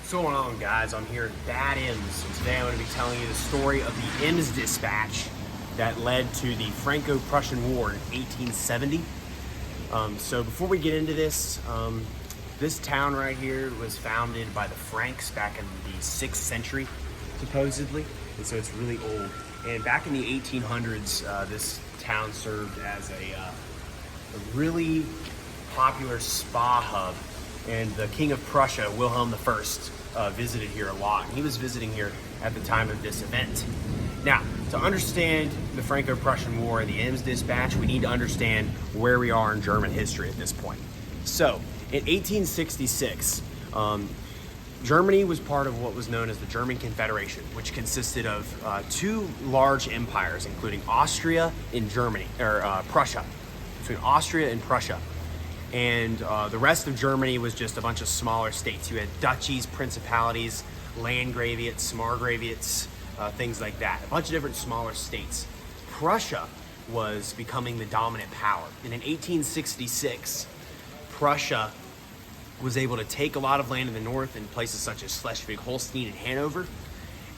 What's going on, guys? I'm here at Bad Ems, and today I'm going to be telling you the story of the Ems Dispatch that led to the Franco-Prussian War in 1870. So before we get into this, this town right here was founded by the Franks back in the 6th century, supposedly, and so it's really old. And back in the 1800s, this town served as a really popular spa hub. And the King of Prussia, Wilhelm I, visited here a lot. And he was visiting here at the time of this event. Now, to understand the Franco-Prussian War and the Ems Dispatch, we need to understand where we are in German history at this point. So, in 1866, Germany was part of what was known as the German Confederation, which consisted of two large empires, including Austria and Prussia, between Austria and Prussia. And the rest of Germany was just a bunch of smaller states. You had duchies, principalities, landgraviates, margraviates, things like that. A bunch of different smaller states. Prussia was becoming the dominant power. And in 1866, Prussia was able to take a lot of land in the north in places such as Schleswig-Holstein and Hanover.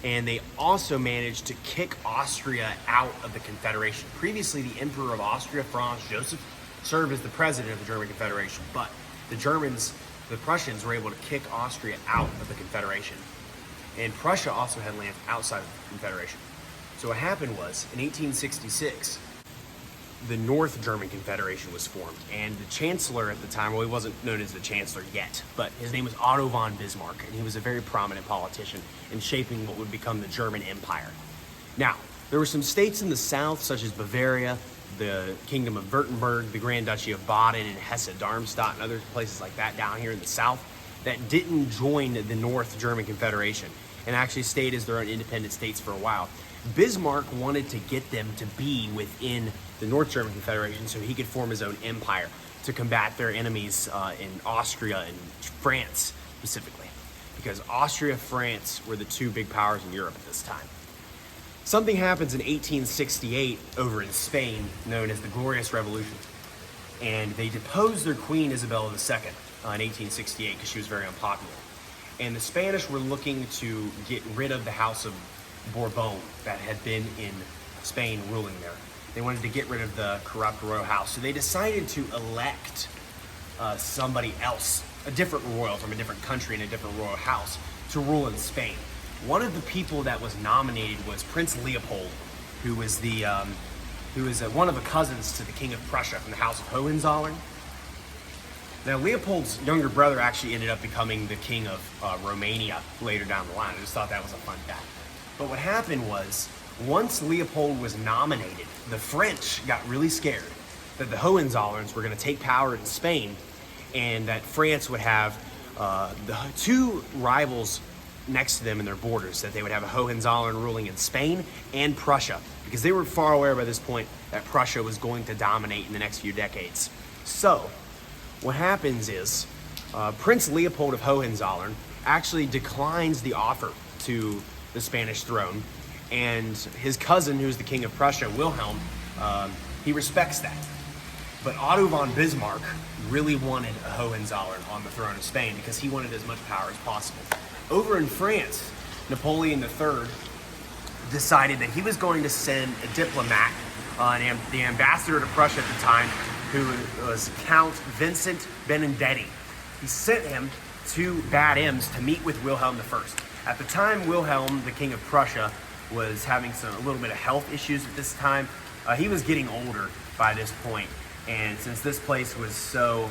And they also managed to kick Austria out of the Confederation. Previously, the Emperor of Austria, Franz Joseph, served as the president of the German Confederation, but the Prussians were able to kick Austria out of the Confederation. And Prussia also had land outside of the Confederation. So what happened was, in 1866, the North German Confederation was formed, and the chancellor at the time, well, he wasn't known as the chancellor yet, but his name was Otto von Bismarck, and he was a very prominent politician in shaping what would become the German Empire. Now, there were some states in the south, such as Bavaria, the Kingdom of Württemberg, the Grand Duchy of Baden, and Hesse-Darmstadt, and other places like that down here in the south that didn't join the North German Confederation and actually stayed as their own independent states for a while. Bismarck wanted to get them to be within the North German Confederation so he could form his own empire to combat their enemies in Austria and France specifically, because Austria and France were the two big powers in Europe at this time. Something happens in 1868 over in Spain, known as the Glorious Revolution. And they deposed their queen, Isabella II, in 1868 because she was very unpopular. And the Spanish were looking to get rid of the House of Bourbon that had been in Spain ruling there. They wanted to get rid of the corrupt royal house. So they decided to elect somebody else, a different royal from a different country and a different royal house, to rule in Spain. One of the people that was nominated was Prince Leopold, who was one of the cousins to the King of Prussia from the House of Hohenzollern. Now, Leopold's younger brother actually ended up becoming the King of Romania later down the line. I just thought that was a fun fact. But what happened was, once Leopold was nominated, the French got really scared that the Hohenzollerns were going to take power in Spain, and that France would have the two rivals next to them in their borders, that they would have a Hohenzollern ruling in Spain and Prussia, because they were far aware by this point that Prussia was going to dominate in the next few decades. So what happens is Prince Leopold of Hohenzollern actually declines the offer to the Spanish throne, and his cousin, who's the King of Prussia, Wilhelm, he respects that. But Otto von Bismarck really wanted a Hohenzollern on the throne of Spain because he wanted as much power as possible. Over in France, Napoleon III decided that he was going to send a diplomat, the ambassador to Prussia at the time, who was Count Vincent Benedetti. He sent him to Bad Ems to meet with Wilhelm I. At the time, Wilhelm, the King of Prussia, was having a little bit of health issues at this time. He was getting older by this point. And since this place was so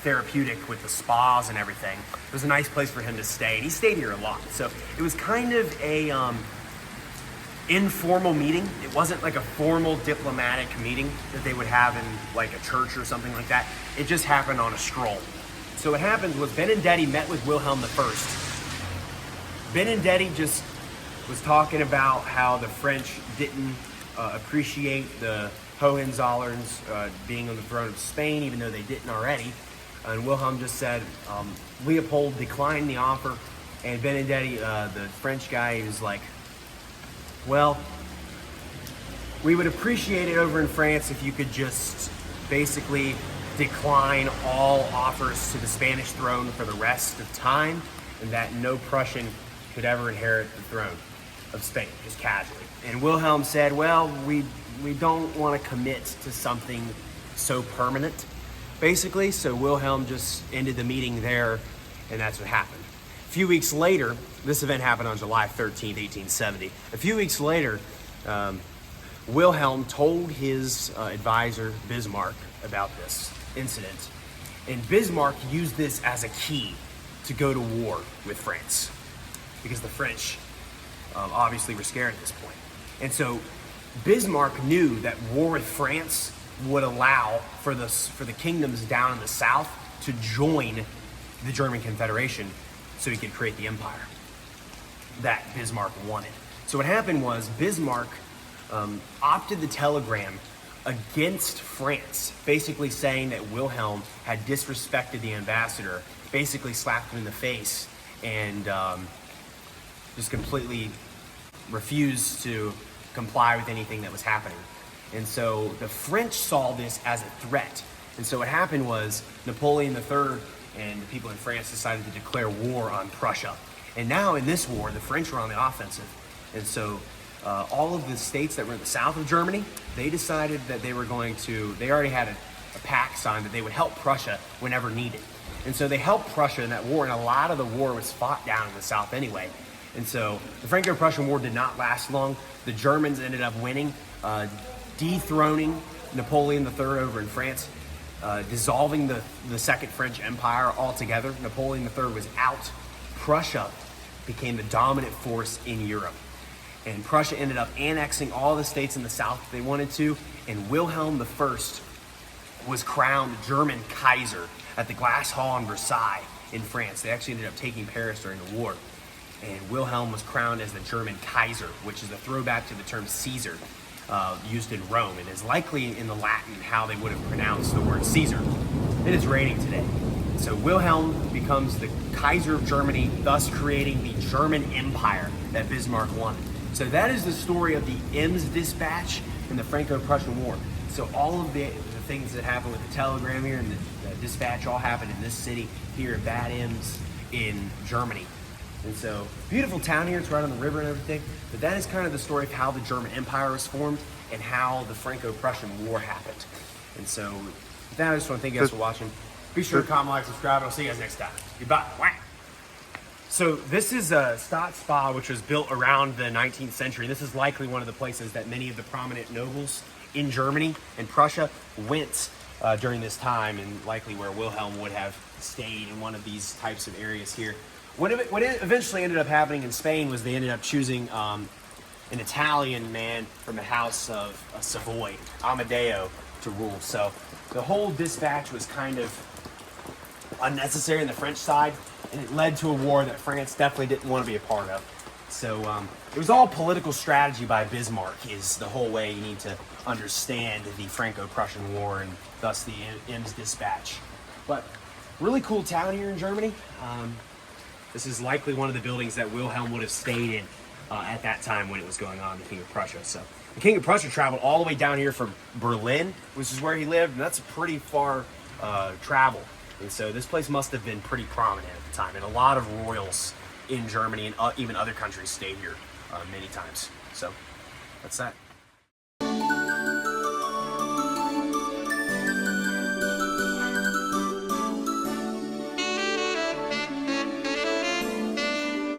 therapeutic with the spas and everything, it was a nice place for him to stay. And he stayed here a lot. So it was kind of a informal meeting. It wasn't like a formal diplomatic meeting that they would have in like a church or something like that. It just happened on a stroll. So what happened was Benedetti met with Wilhelm I. Benedetti just was talking about how the French didn't appreciate the Hohenzollerns being on the throne of Spain, even though they didn't already. And Wilhelm just said, Leopold declined the offer, and Benedetti, the French guy, was like, well, we would appreciate it over in France if you could just basically decline all offers to the Spanish throne for the rest of time, and that no Prussian could ever inherit the throne of Spain, just casually. And Wilhelm said, well, we don't want to commit to something so permanent, basically. So Wilhelm just ended the meeting there, and that's what happened. A few weeks later, this event happened on July 13th, 1870. A few weeks later, Wilhelm told his advisor, Bismarck, about this incident. And Bismarck used this as a key to go to war with France, because the French obviously were scared at this point. And so Bismarck knew that war with France would allow for the kingdoms down in the south to join the German Confederation so he could create the empire that Bismarck wanted. So what happened was Bismarck opted the telegram against France, basically saying that Wilhelm had disrespected the ambassador, basically slapped him in the face, and just completely refused to comply with anything that was happening. And so the French saw this as a threat. And so what happened was Napoleon III and the people in France decided to declare war on Prussia. And now in this war, the French were on the offensive. And so all of the states that were in the south of Germany, they decided that they already had a pact signed that they would help Prussia whenever needed. And so they helped Prussia in that war, and a lot of the war was fought down in the south anyway. And so the Franco-Prussian War did not last long. The Germans ended up winning, dethroning Napoleon III over in France, dissolving the Second French Empire altogether. Napoleon III was out. Prussia became the dominant force in Europe. And Prussia ended up annexing all the states in the south that they wanted to, and Wilhelm I was crowned German Kaiser at the Glass Hall in Versailles in France. They actually ended up taking Paris during the war. And Wilhelm was crowned as the German Kaiser, which is a throwback to the term Caesar, used in Rome, and is likely in the Latin how they would have pronounced the word Caesar. It is reigning today. So Wilhelm becomes the Kaiser of Germany, thus creating the German Empire that Bismarck wanted. So that is the story of the Ems Dispatch and the Franco-Prussian War. So all of the things that happened with the telegram here and the dispatch all happened in this city here in Bad Ems in Germany. And so, beautiful town here, it's right on the river and everything. But that is kind of the story of how the German Empire was formed and how the Franco-Prussian War happened. And so, with that, I just want to thank you guys for watching. Be sure to comment, like, subscribe, and I'll see you guys next time. Goodbye. So this is a Stadt Spa, which was built around the 19th century. This is likely one of the places that many of the prominent nobles in Germany and Prussia went during this time, and likely where Wilhelm would have stayed in one of these types of areas here. What eventually ended up happening in Spain was they ended up choosing an Italian man from the House of Savoy, Amadeo, to rule. So the whole dispatch was kind of unnecessary on the French side, and it led to a war that France definitely didn't want to be a part of. So it was all political strategy by Bismarck is the whole way you need to understand the Franco-Prussian War and thus the Ems Dispatch. But really cool town here in Germany. This is likely one of the buildings that Wilhelm would have stayed in at that time when it was going on, the King of Prussia. So the King of Prussia traveled all the way down here from Berlin, which is where he lived, and that's a pretty far travel. And so this place must have been pretty prominent at the time, and a lot of royals in Germany and even other countries stayed here many times. So that's that.